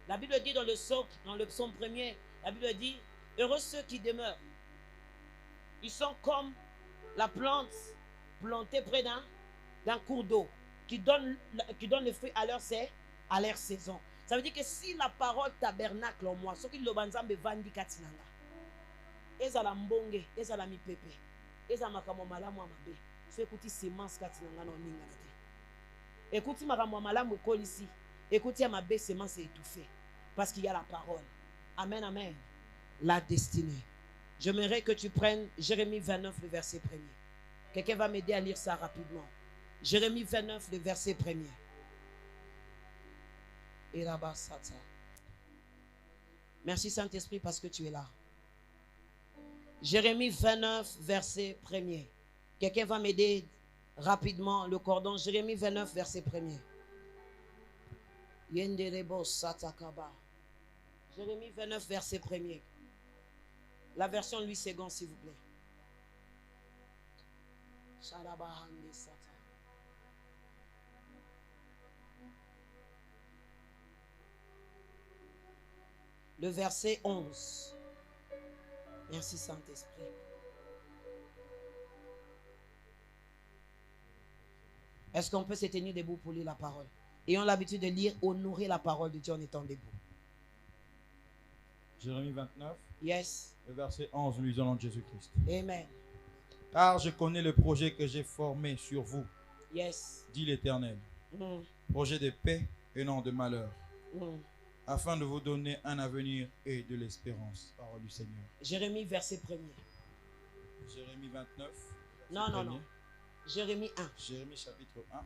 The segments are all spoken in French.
La Bible dit dans le psaume 1er, la Bible dit, heureux ceux qui demeurent. Ils sont comme la plante plantée près d'un cours d'eau qui donne le fruit à leur saison. Ça veut dire que si la parole tabernacle en moi, ce qui le banzambe vandi katinanga, ezala mbonge, ezala mipepe, ezala makambo malamu amabe, so écoutez semence katinanga na oninga na te. Écoutez makambo malamu ekoli ici, écoutez mabe semence étouffée, parce qu'il y a la parole. Amen, amen. La destinée. J'aimerais que tu prennes Jérémie 29, le verset 1er. Quelqu'un va m'aider à lire ça rapidement. Jérémie 29, le verset 1er. Et là-bas, Satan. Merci Saint-Esprit parce que tu es là. Jérémie 29, verset 1er. Quelqu'un va m'aider rapidement le cordon. Jérémie 29, verset 1er. Yenderebo Satakaba. Jérémie 29, verset 1er. La version Louis II, s'il vous plaît. Le verset 11. Merci Saint-Esprit. Est-ce qu'on peut se tenir debout pour lire la parole? Ayons l'habitude de lire, honorer la parole de Dieu en étant debout. Jérémie 29. Yes. Le verset 11, nous lisons dans Jésus-Christ. Amen. Car je connais le projet que j'ai formé sur vous, Yes. dit l'Éternel. Projet de paix et non de malheur, afin de vous donner un avenir et de l'espérance. Parole du Seigneur. Jérémie, verset 1er. Jérémie 29. Non, non, non. Jérémie 1. Jérémie chapitre 1.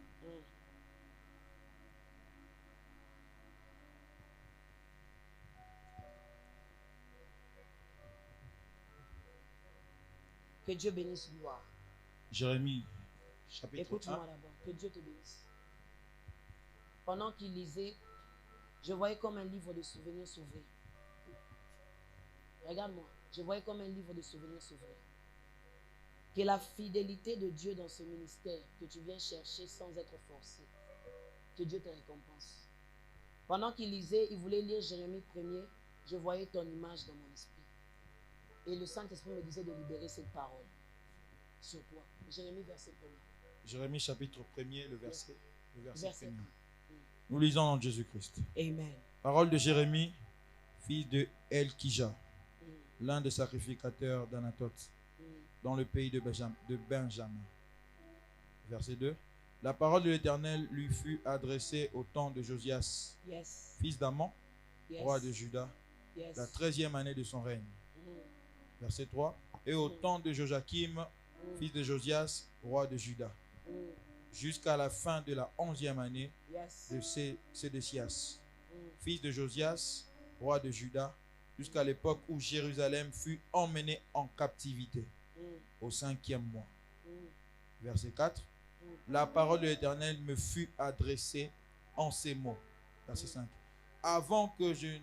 Que Dieu bénisse gloire. Jérémie chapitre 1. Écoute-moi d'abord. Que Dieu te bénisse. Pendant qu'il lisait, je voyais comme un livre de souvenirs s'ouvrir. Regarde-moi. Je voyais comme un livre de souvenirs s'ouvrir. Que la fidélité de Dieu dans ce ministère que tu viens chercher sans être forcé, que Dieu te récompense. Pendant qu'il lisait, il voulait lire Jérémie 1er. Je voyais ton image dans mon esprit. Et le Saint-Esprit me disait de libérer cette parole sur toi. Jérémie, verset 1er. Jérémie chapitre 1er, le verset 1er. Nous lisons dans Jésus-Christ. Amen. Parole de Jérémie, fils de Elkija, l'un des sacrificateurs d'Anatoth, dans le pays de Benjamin. Verset 2. La parole de l'Éternel lui fut adressée au temps de Josias, fils d'Amon, roi de Juda, la 13e année de son règne. Verset 3. Et au temps de Joachim, fils de Josias, roi de Juda, jusqu'à la fin de la 11e année de Sédécias, fils de Josias, roi de Juda, jusqu'à l'époque où Jérusalem fut emmenée en captivité, au 5e mois. Verset 4. La parole de l'Éternel me fut adressée en ces mots. Verset 5. Avant que je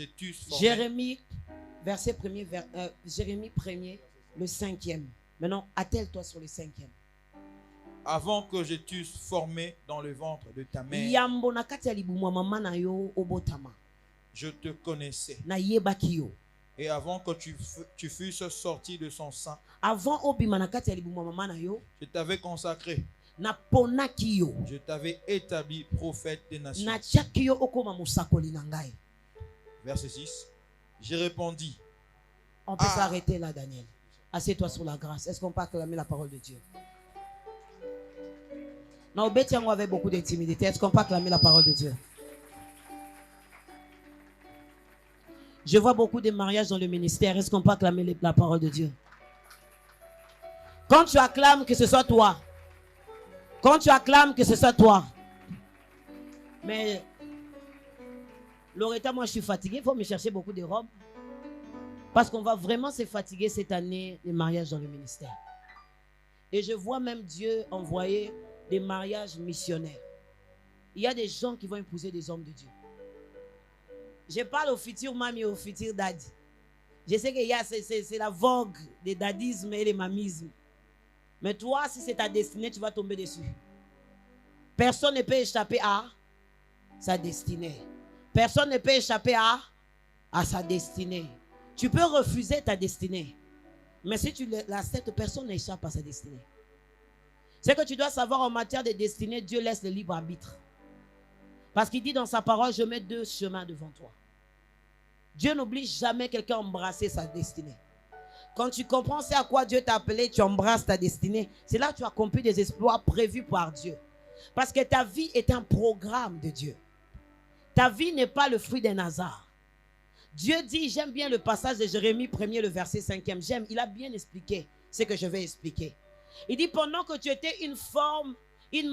t'eusse formé. Jérémie, verset 1er, Jérémie 1er, le 5e. Maintenant, attelle-toi sur le 5e. Avant que je t'eusse formé dans le ventre de ta mère, je te connaissais. Et avant que tu fusses sorti de son sein, je t'avais consacré. Je t'avais établi prophète des nations. Verset 6. J'ai répondu. On peut s'arrêter là, Daniel. Assieds-toi sur la grâce. Est-ce qu'on peut acclamer la parole de Dieu? Non, Bétiango avait beaucoup d'intimidité. Est-ce qu'on peut acclamer la parole de Dieu? Je vois beaucoup de mariages dans le ministère. Est-ce qu'on peut acclamer la parole de Dieu? Quand tu acclames, que ce soit toi. Quand tu acclames, que ce soit toi. Mais, Loretta, moi je suis fatigué. Il faut me chercher beaucoup de robes. Parce qu'on va vraiment se fatiguer cette année, les mariages dans le ministère. Et je vois même Dieu envoyer des mariages missionnaires. Il y a des gens qui vont épouser des hommes de Dieu. Je parle au futur mamie et au futur daddy. Je sais que c'est la vogue des dadismes et des mamismes. Mais toi, si c'est ta destinée, tu vas tomber dessus. Personne ne peut échapper à sa destinée. Personne ne peut échapper à sa destinée. Tu peux refuser ta destinée. Mais si tu l'acceptes, personne n'échappe à sa destinée. C'est que tu dois savoir en matière de destinée, Dieu laisse le libre arbitre. Parce qu'il dit dans sa parole, je mets 2 chemins devant toi. Dieu n'oblige jamais quelqu'un à embrasser sa destinée. Quand tu comprends c'est à quoi Dieu t'a appelé, tu embrasses ta destinée. C'est là que tu accomplis des exploits prévus par Dieu. Parce que ta vie est un programme de Dieu. Ta vie n'est pas le fruit d'un hasard. Dieu dit, j'aime bien le passage de Jérémie 1er, le verset 5e. J'aime, il a bien expliqué ce que je vais expliquer. Il dit, pendant que tu étais une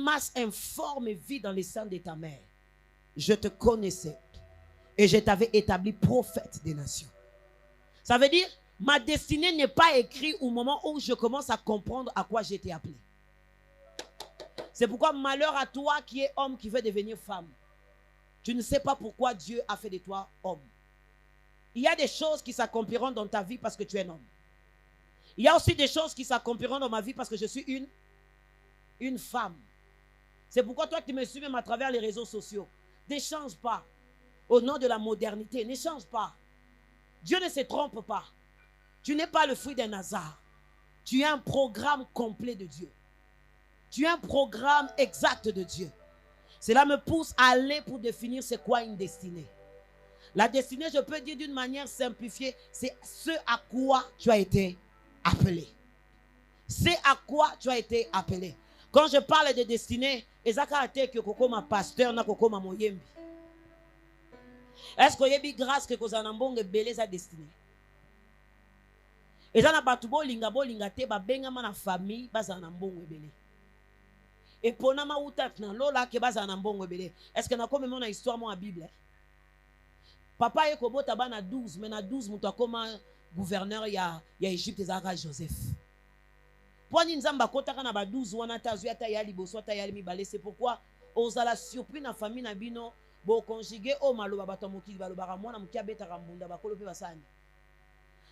masse informe et vide dans les seins de ta mère, je te connaissais et je t'avais établi prophète des nations. Ça veut dire, ma destinée n'est pas écrite au moment où je commence à comprendre à quoi j'ai été appelé. C'est pourquoi malheur à toi qui es homme qui veut devenir femme. Tu ne sais pas pourquoi Dieu a fait de toi homme. Il y a des choses qui s'accompliront dans ta vie parce que tu es un homme. Il y a aussi des choses qui s'accompliront dans ma vie parce que je suis une femme. C'est pourquoi toi qui me suis même à travers les réseaux sociaux, ne change pas. Au nom de la modernité, ne change pas. Dieu ne se trompe pas. Tu n'es pas le fruit d'un hasard. Tu es un programme complet de Dieu. Tu es un programme exact de Dieu. Cela me pousse à aller pour définir c'est quoi une destinée. La destinée, je peux dire d'une manière simplifiée, c'est ce à quoi tu as été appelé. C'est à quoi tu as été appelé. Quand je parle de destinée, est-ce que yebi grâce que kozanambonge belé sa destinée? Ezana batubo linga te babengama na famille bazanambonge belé. Et pour nama utat na lola ke bazanambonge belé. Est-ce que na comme mon histoire mon Bible? Papa ye kobota bana 12 mais na 12 mutu akoma gouverneur ya Égypte ezaka Joseph. Poni nzamba kotaka na ba 12 wana tazu ata ya liboso ata ya mibale, c'est pourquoi ozala surpris na famille na bino bo conjuguer o maloba bato mokili balobaka mwana moki abetaka mbunda bakolo pe basani.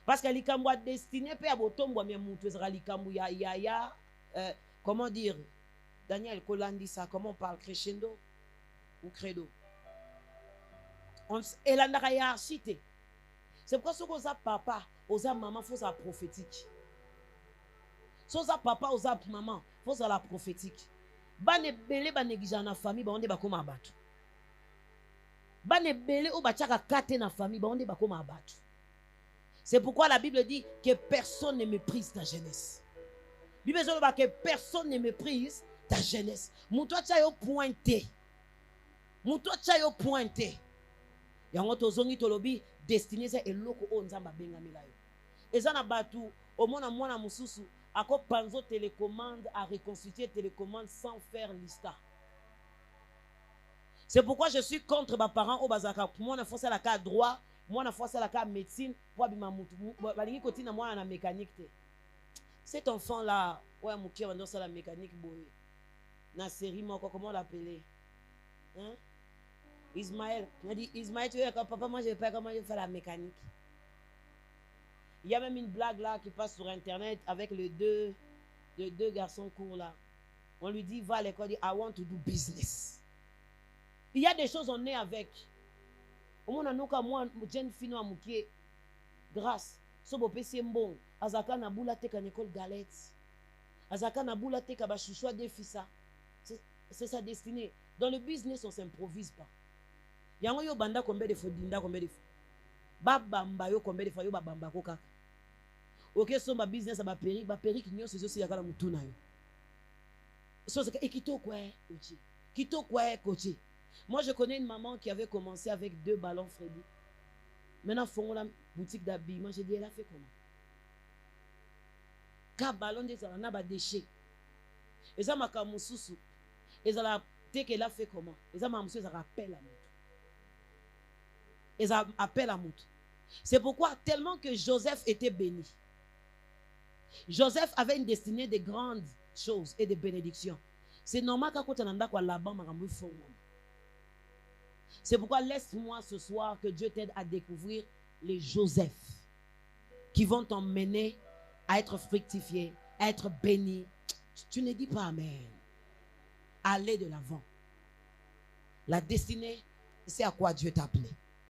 Parce que likambo a destiné pe abotombo ya mutu ezaka likambo ya comment dire, Daniel Kolandi ça, comment on parle, crescendo ou credo? Et la hiérarchie. C'est pourquoi si vous avez papa, vous avez maman, il faut la prophétique. Si vous avez papa, vous avez maman, il faut la prophétique. Bane belé ba négligent na famille, ba onde ba koma abatu. Bane belé ou ba tchaka kate na famille, ba onde ba koma abatu. C'est pourquoi la Bible dit que personne ne méprise ta jeunesse. La Bible dit que personne ne méprise ta jeunesse. Moutoua tchayo pointé. Moutoua tchayo pointé. Yango tozongi tolobi destiné c'est eloko o nzamba bengamela yo. Eza na batu omona mwana mususu ako panzo télécommande à reconstituer télécommande sans faire lista. C'est pourquoi je suis contre mes parents au bazaka. Moi na force la cas droit, moi na force la cas médecine pour bima mutu. Balingi kotina moi na mécanique te. Cet enfant là, ouais muki on dans la mécanique boy. Na série moi comment l'appeler? Hein? Ismaël, m'a dit Ismaël, tu veux papa, moi je ne sais pas comment je fais la mécanique. Il y a même une blague là qui passe sur internet avec les deux garçons courts là. On lui dit va à l'école, dit I want to do business. Il y a des choses on est avec. Au moins moi jeune fille à mouké grâce. So bo pesi mbon, azaka na bula te kan école galette. Azaka na bula te ka ba chouchou de fissa. C'est sa destinée. Dans le business on s'improvise pas. Yango yo banda combien de fois dinda combien de fois babamba yo combien de fois yo babamba ko kaka. OK so ma business ba péri kinyo c'est aussi yakala mutuna yo. So c'est ekito quoi ochi. Kito quoi coaché. Moi je connais une maman qui avait commencé avec 2 ballons Freddy. Maintenant font la boutique d'habillement, j'ai dit elle a fait comment? Ka ballon des na ba déchet. Et ça maka mususu. Et ça la té qu'elle a fait comment? Et ça ma monsieur ça rappelle à moi. Ils appellent à Mout. C'est pourquoi tellement que Joseph était béni. Joseph avait une destinée de grandes choses et de bénédictions. C'est normal quand on a quoi là-bas, c'est pourquoi laisse-moi ce soir que Dieu t'aide à découvrir les Joseph qui vont t'emmener à être fructifié, à être béni. Tu ne dis pas amen. Allez de l'avant. La destinée C'est à quoi Dieu t'a appelé.